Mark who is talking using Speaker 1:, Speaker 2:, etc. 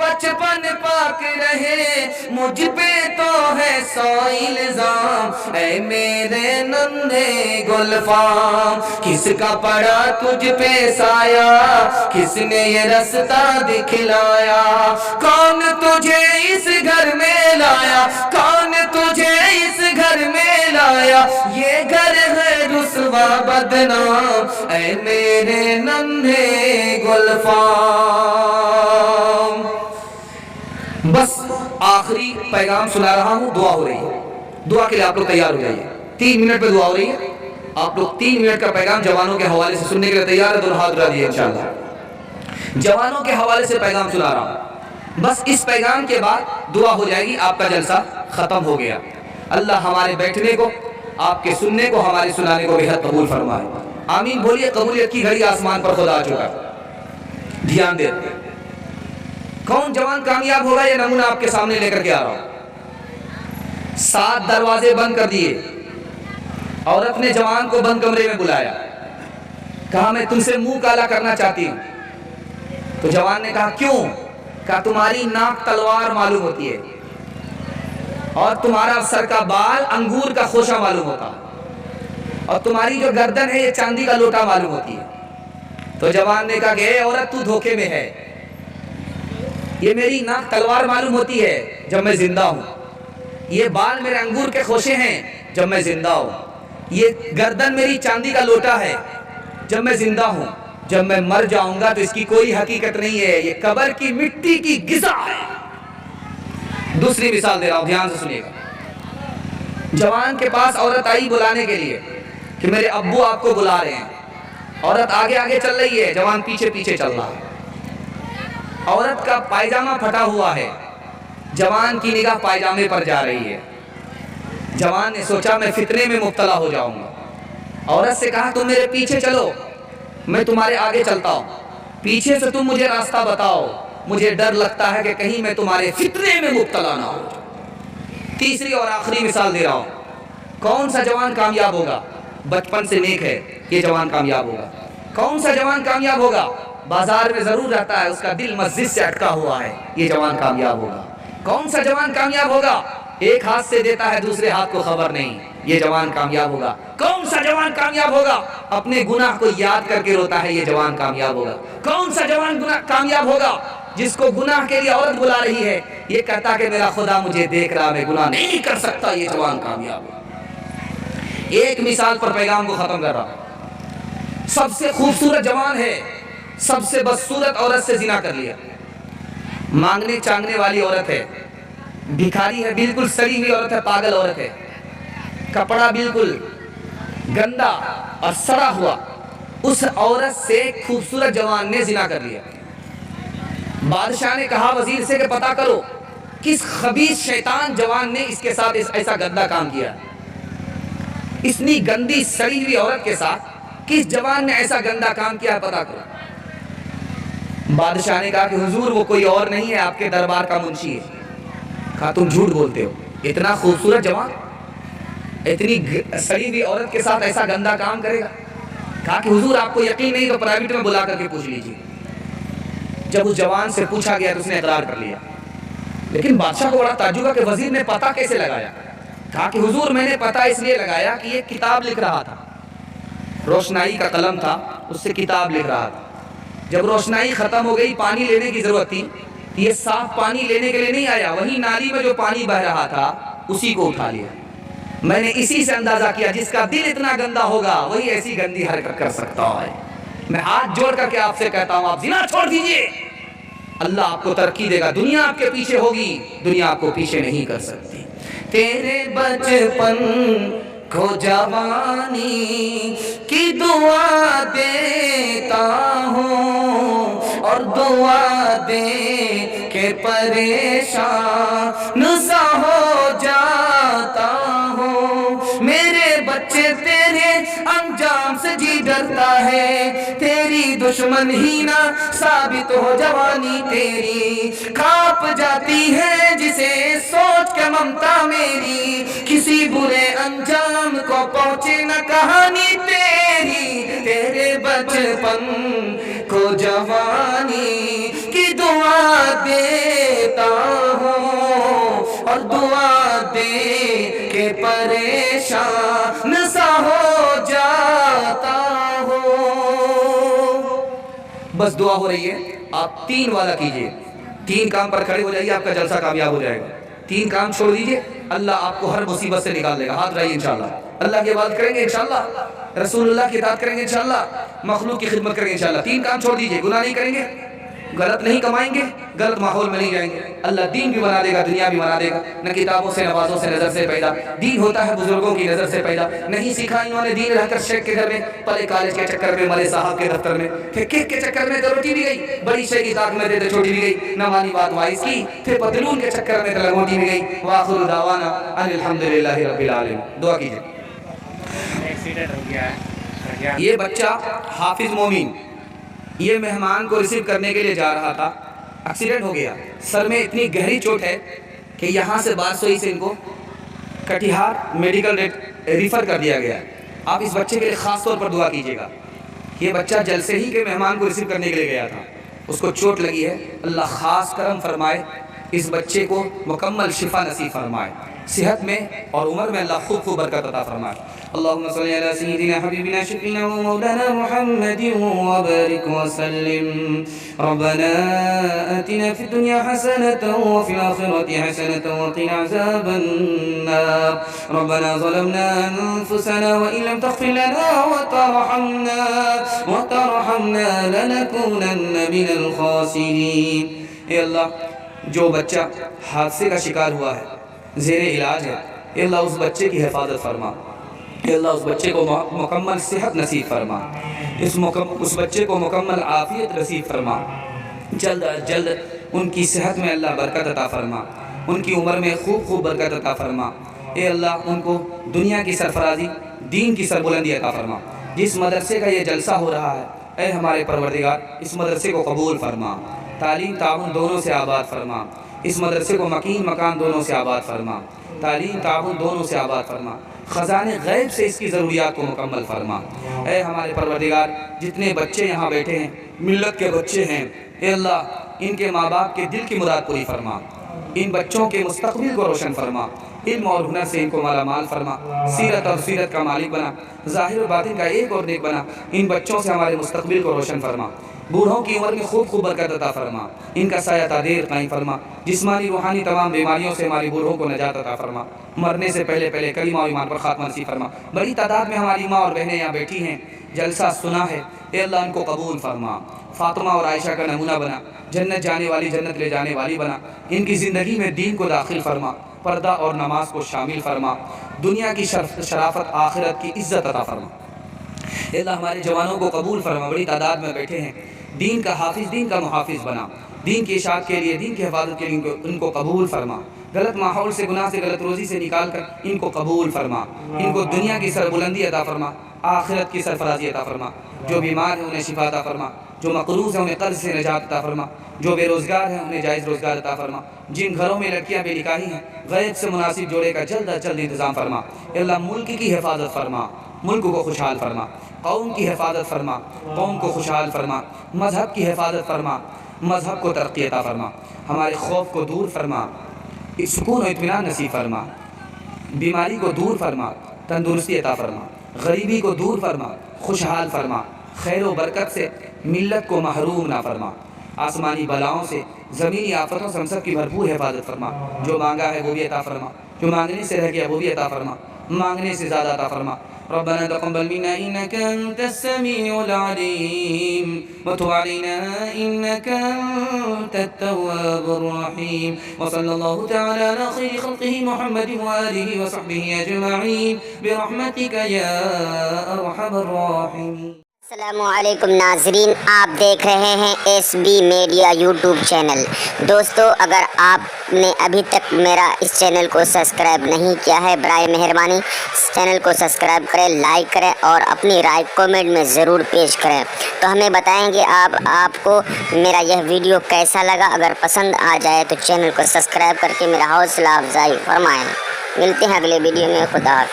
Speaker 1: بچپن پاک رہے، مجھ پہ تو ہے 100 الزام، اے میرے ننھے گلفام، کس کا پڑا تجھ پہ سایہ، کس نے یہ رستہ دکھلایا، کون تجھے اس گھر میں لایا، کون تجھے اس گھر میں لایا، یہ گھر ہے رسوا بدنام، اے میرے ننھے گلفام۔ بس آخری پیغام سنا رہا ہوں، دعا ہو رہی ہے، دعا کے لیے آپ لوگ تیار ہو جائیے، 3 منٹ پہ دعا ہو رہی ہے، آپ لوگ 3 منٹ کا پیغام جوانوں کے حوالے سے سننے کے لیے تیار ہے؟ دونوں ہاتھ اٹھا دیجیے انشاءاللہ۔ جوانوں کے حوالے سے پیغام سنا رہا ہوں، بس اس پیغام کے بعد دعا ہو جائے گی، آپ کا جلسہ ختم ہو گیا۔ اللہ ہمارے بیٹھنے کو، آپ کے سننے کو، ہمارے سنانے کو بہت قبول فرمائے، آمین بولیے۔ قبولیت کی گھڑی آسمان پر خدا آ چکا، دھیان دے۔ کون جوان کامیاب ہوگا یہ نمونہ آپ کے سامنے لے کر کے آ رہا ہوں۔ 7 دروازے بند کر دیے، عورت نے جوان کو بند کمرے میں بلایا، کہا میں تم سے منہ کالا کرنا چاہتی ہوں۔ تو جوان نے کہا کیوں؟ کہا تمہاری ناک تلوار معلوم ہوتی ہے اور تمہارا سر کا بال انگور کا خوشہ معلوم ہوتا، اور تمہاری جو گردن ہے یہ چاندی کا لوٹا معلوم ہوتی ہے۔ تو جوان نے کہا کہ اے عورت تو دھوکے میں ہے، یہ میری ناک تلوار معلوم ہوتی ہے جب میں زندہ ہوں، یہ بال میرے انگور کے خوشے ہیں جب میں زندہ ہوں، یہ گردن میری چاندی کا لوٹا ہے جب میں زندہ ہوں، جب میں مر جاؤں گا تو اس کی کوئی حقیقت نہیں ہے، یہ قبر کی مٹی کی غذا ہے۔ دوسری مثال دے رہا ہوں، دھیان سے سنیے گا۔ جوان کے پاس عورت آئی بلانے کے لیے کہ میرے ابو آپ کو بلا رہے ہیں، عورت آگے آگے چل رہی ہے، جوان پیچھے پیچھے چل رہا ہے، عورت کا پائجامہ پھٹا ہوا ہے، جوان کی نگاہ پائجامے پر جا رہی ہے۔ جوان نے سوچا میں فتنے میں مبتلا ہو جاؤں گا، عورت سے کہا تم میرے پیچھے چلو، میں تمہارے آگے چلتا ہوں، پیچھے سے تم مجھے راستہ بتاؤ، مجھے ڈر لگتا ہے کہ کہیں میں تمہارے فتنے میں مبتلا نہ ہو۔ تیسری اور آخری مثال دے رہا ہوں، کون سا جوان کامیاب ہوگا؟ بچپن سے نیک ہے یہ جوان کامیاب ہوگا۔ کون سا جوان کامیاب ہوگا؟ بازار میں ضرور رہتا ہے، اس کا دل مسجد سے اٹکا ہوا ہے، یہ جوان کامیاب ہوگا۔ کون سا جوان کامیاب ہوگا؟ ایک ہاتھ سے دیتا ہے دوسرے ہاتھ کو خبر نہیں، یہ جوان کامیاب ہوگا۔ کون سا جوان کامیاب ہوگا؟ اپنے گناہ کو یاد کر کے روتا ہے، یہ جوان کامیاب ہوگا۔ کون سا جوان کامیاب ہوگا؟ جس کو گناہ کے لیے عورت بلا رہی ہے، یہ کہتا کہ میرا خدا مجھے دیکھ رہا، میں گناہ نہیں کر سکتا، یہ جوان کامیاب ہوگا۔ ایک مثال پر پیغام کو ختم کر رہا ہوں۔ سب سے خوبصورت جوان ہے، سب سے بدصورت عورت سے زنا کر لیا، مانگنے چانگنے والی عورت ہے، بھکاری ہے، بالکل سڑی ہوئی عورت ہے، پاگل عورت ہے، کپڑا بالکل گندا اور سڑا ہوا، اس عورت سے خوبصورت جوان نے زنا کر لیا۔ بادشاہ نے کہا وزیر سے کہ پتہ کرو کس خبیث شیطان جوان نے اس کے ساتھ ایسا گندا کام کیا، اتنی گندی سڑی ہوئی عورت کے ساتھ کس جوان نے ایسا گندا کام کیا، پتہ کرو۔ بادشاہ نے کہا کہ حضور وہ کوئی اور نہیں ہے، آپ کے دربار کا منشی ہے۔ کہا تم جھوٹ بولتے ہو، اتنا خوبصورت جوان اتنی سڑی ہوئی عورت کے ساتھ ایسا گندا کام کرے گا؟ کہا کہ حضور آپ کو یقین نہیں تو پرائیویٹ میں بلا کر کے پوچھ لیجیے۔ جب اس جوان سے پوچھا گیا تو اس نے اقرار کر لیا، لیکن بادشاہ کو بڑا تعجب ہوا کہ وزیر نے پتہ کیسے لگایا؟ کہا کہ حضور میں نے پتہ اس لیے لگایا کہ یہ کتاب لکھ رہا تھا، روشنائی کا قلم تھا، اس سے کتاب لکھ رہا تھا، جب روشنائی ختم ہو گئی پانی لینے کی ضرورت تھی، یہ صاف پانی لینے کے لیے نہیں آیا، وہی نالی میں جو پانی بہ رہا تھا اسی کو اٹھا لیا۔ میں نے اسی سے اندازہ کیا جس کا دل اتنا گندا ہوگا وہی ایسی گندی حرکت کر سکتا ہے۔ میں ہاتھ جوڑ کر کے آپ سے کہتا ہوں آپ زنا چھوڑ دیجئے، اللہ آپ کو ترقی دے گا، دنیا آپ کے پیچھے ہوگی، دنیا آپ کو پیچھے نہیں کر سکتی۔ تیرے بچپن کو جوانی کی دعا دیتا ہوں، اور دعا دے کے پریشان سا ہو جاتا ہوں۔ میرے بچے تیرے انجام سے جی ڈرتا ہے، تیری دشمن ہی نہ ثابت ہو جوانی تیری، کانپ جاتی ہے جسے سوچ کے ممتا میری، کسی برے انجام کو پہنچے نہ کہانی تیری۔ تیرے بچپن کو جوانی کی دعا دے شان سا ہو جاتا ہو. بس دعا ہو رہی ہے، آپ 3 والا کیجئے. 3 کام پر کھڑے ہو جائیے، آپ کا جلسہ کامیاب ہو جائے گا. 3 کام چھوڑ دیجئے، اللہ آپ کو ہر مصیبت سے نکال لے گا. ہاتھ رہیے انشاءاللہ. اللہ کی عبادت کریں گے انشاءاللہ، رسول اللہ کی اطاعت کریں گے انشاءاللہ، مخلوق کی خدمت کریں گے انشاءاللہ. 3 کام چھوڑ دیجئے. گناہ نہیں کریں گے، غلط نہیں کمائیں گے، غلط ماحول میں نہیں جائیں گے. اللہ دین بھی بنا دے گا، دنیا بھی بنا دے گا. نہ کتابوں سے، نمازوں سے، نظر سے پیدا. دین ہوتا ہے بزرگوں کی نظر سے پیدا. نہیں سیکھا انہوں نے دین رہ کر شیخ کے گھر میں، پلے کالج کے چکر میں، مرے صاحب کے دفتر میں. پھر کیک کے چکر میں تو روٹی بھی گئی، بڑی شے کی طاق میں دے دے چھوٹی بھی گئی. نہ مانی بات وائز کی، پھر پتلون کے چکر میں تو لنگوٹی بھی گئی. وآخر دعوانا ان الحمدللہ رب العالمین. دعا کیجئے.
Speaker 2: ایکسیڈنٹ ہو گیا ہے.
Speaker 1: یہ بچہ حافظ مومن یہ مہمان کو ریسیو کرنے کے لیے جا رہا تھا، ایکسیڈنٹ ہو گیا. سر میں اتنی گہری چوٹ ہے کہ یہاں سے 1200 سے ان کو کٹیہار میڈیکل ریفر کر دیا گیا. آپ اس بچے کے لیے خاص طور پر دعا کیجیے گا. یہ بچہ جلسے ہی کے مہمان کو ریسیو کرنے کے لیے گیا تھا، اس کو چوٹ لگی ہے. اللہ خاص کرم فرمائے، اس بچے کو مکمل شفا نصیب فرمائے، صحت میں اور عمر میں اللہ خوب خوب برکت عطا فرمائے. اللهم صل على سيدنا حبيبنا شفيعنا ومولانا محمد وبارك وسلم. ربنا آتنا في الدنيا حسنة وفي الآخرة حسنة وقنا عذاب النار. ربنا ظلمنا أنفسنا وإن لم تغفر لنا وترحمنا لنكونن من الخاسرين. اے اللہ، جو بچہ حادثے کا شکار ہوا ہے، زیر علاج ہے، اے اللہ اس بچے کی حفاظت فرما. اے اللہ اس بچے کو مکمل صحت نصیب فرما، اس بچے کو مکمل عافیت نصیب فرما. جلد از جلد ان کی صحت میں اللہ برکت عطا فرما، ان کی عمر میں خوب خوب برکت عطا فرما. اے اللہ ان کو دنیا کی سرفرازی، دین کی سربلندی عطا فرما. جس مدرسے کا یہ جلسہ ہو رہا ہے، اے ہمارے پروردگار اس مدرسے کو قبول فرما، تعلیم تعاون دونوں سے آباد فرما. اس مدرسے کو مکین مکان دونوں سے آباد فرما، تعلیم تعاون دونوں سے آباد فرما. خزانے غیب سے اس کی ضروریات کو مکمل فرما. اے ہمارے پروردگار جتنے بچے یہاں بیٹھے ہیں، ملت کے بچے ہیں، اے اللہ ان کے ماں باپ کے دل کی مراد پوری فرما. ان بچوں کے مستقبل کو روشن فرما، علم اور ہنر سے ان کو مالا مال فرما، سیرت اور سیرت کا مالک بنا، ظاہر و باطن کا ایک اور نیک بنا. ان بچوں سے ہمارے مستقبل کو روشن فرما. بوڑھوں کی عمر میں خوب خوب برکت عطا فرما، ان کا سایہ تعدیر قائم فرما. جسمانی روحانی تمام بیماریوں سے ہماری بوڑھوں کو نجات عطا فرما. مرنے سے پہلے کلمہ اور ایمان پر خاتمہ نصیب فرما. بڑی تعداد میں ہماری ماں اور بہنیں یہاں بیٹھی ہیں، جلسہ سنا ہے، اے اللہ ان کو قبول فرما. فاطمہ اور عائشہ کا نمونہ بنا، جنت جانے والی جنت لے جانے والی بنا. ان کی زندگی میں دین کو داخل فرما، پردہ اور نماز کو شامل فرما. دنیا کی شرافت، آخرت کی عزت عطا فرما. اے اللہ ہمارے جوانوں کو قبول فرما، بڑی تعداد میں بیٹھے ہیں. دین کا حافظ، دین کا محافظ بنا. دین کی اشاعت کے لیے، دین کی حفاظت کے لیے ان کو قبول فرما. غلط ماحول سے، گناہ سے، غلط روزی سے نکال کر ان کو قبول فرما. ان کو دنیا کی سربلندی عطا فرما، آخرت کی سرفرازی عطا فرما. جو بیمار ہیں انہیں شفا عطا فرما، جو مقروض ہیں انہیں قرض سے نجات عطا فرما، جو بے روزگار ہیں انہیں جائز روزگار عطا فرما. جن گھروں میں لڑکیاں بے نکاحی ہیں، غیب سے مناسب جوڑے کا جلد از جلد انتظام فرما. اے اللہ ملک کی حفاظت فرما، ملک کو خوشحال فرما. قوم کی حفاظت فرما، قوم کو خوشحال فرما. مذہب کی حفاظت فرما، مذہب کو ترقی عطا فرما. ہمارے خوف کو دور فرما، سکون و اطمینان نصیب فرما. بیماری کو دور فرما، تندرستی عطا فرما. غریبی کو دور فرما، خوشحال فرما. خیر و برکت سے ملت کو محروم نہ فرما. آسمانی بلاؤں سے، زمینی آفتوں سے ہم سب کی بھرپور حفاظت فرما. جو مانگا ہے وہ بھی عطا فرما، جو مانگنے سے رہ گیا وہ بھی عطا فرما، مانگنے سے زیادہ عطا فرما. ربنا تقبل منا إنك أنت السميع العليم وتب علينا إنك أنت التواب الرحيم. وصلى الله تعالى على خير خلقه محمد وآله وصحبه أجمعين برحمتك يا أرحم الراحمين.
Speaker 3: السلام علیکم ناظرین، آپ دیکھ رہے ہیں S B media YouTube channel. دوستو اگر آپ نے ابھی تک میرا اس چینل کو سبسکرائب نہیں کیا ہے، برائے مہربانی اس چینل کو سبسکرائب کریں، لائک کریں اور اپنی رائے کامنٹ میں ضرور پیش کریں. تو ہمیں بتائیں گے آپ کو میرا یہ ویڈیو کیسا لگا. اگر پسند آ جائے تو چینل کو سبسکرائب کر کے میرا حوصلہ افزائی فرمائیں. ملتے ہیں اگلے ویڈیو میں. خدا حافظ.